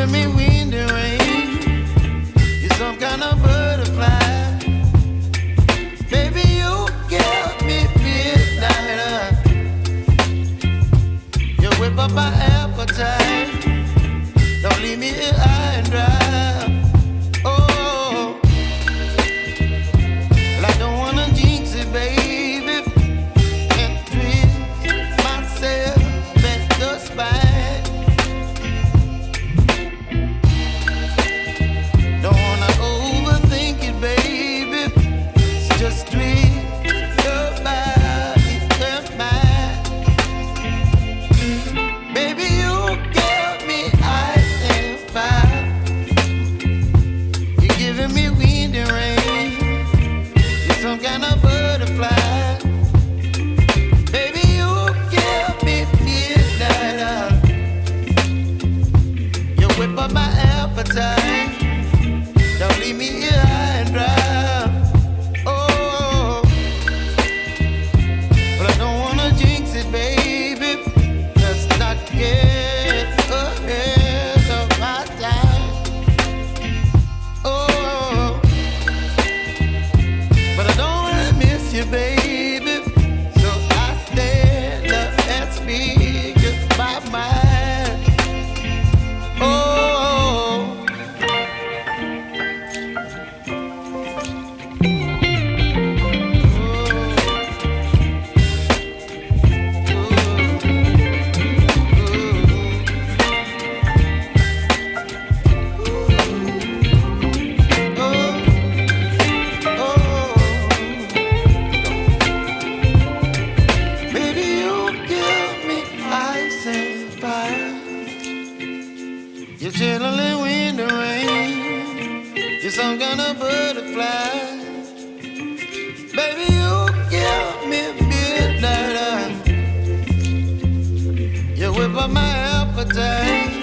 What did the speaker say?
giving me wind and rain. You're some kind of butterfly. Baby, you give me midnight. You whip up my appetite. Don't leave me here high and dry. Oh, well, I don't wanna jinx it, baby, and twist myself at the spine. Don't wanna overthink it, baby. It's just twist your body and mine. Baby, you give me ice and fire. You're giving me wind and rain. You're some kind of butterfly. Baby, you give me midnight. You whip up my appetite. Don't leave me here high and dry. Oh, but I don't wanna jinx it, baby. Let's not get ahead of my time. Oh, but I don't wanna miss you, baby. So I stand up and speak my mind. Oh. Baby, you give me ice and fire. You're chilling wind and rain. You're some kind of butterfly. Baby, you give me midnight. You whip up my appetite.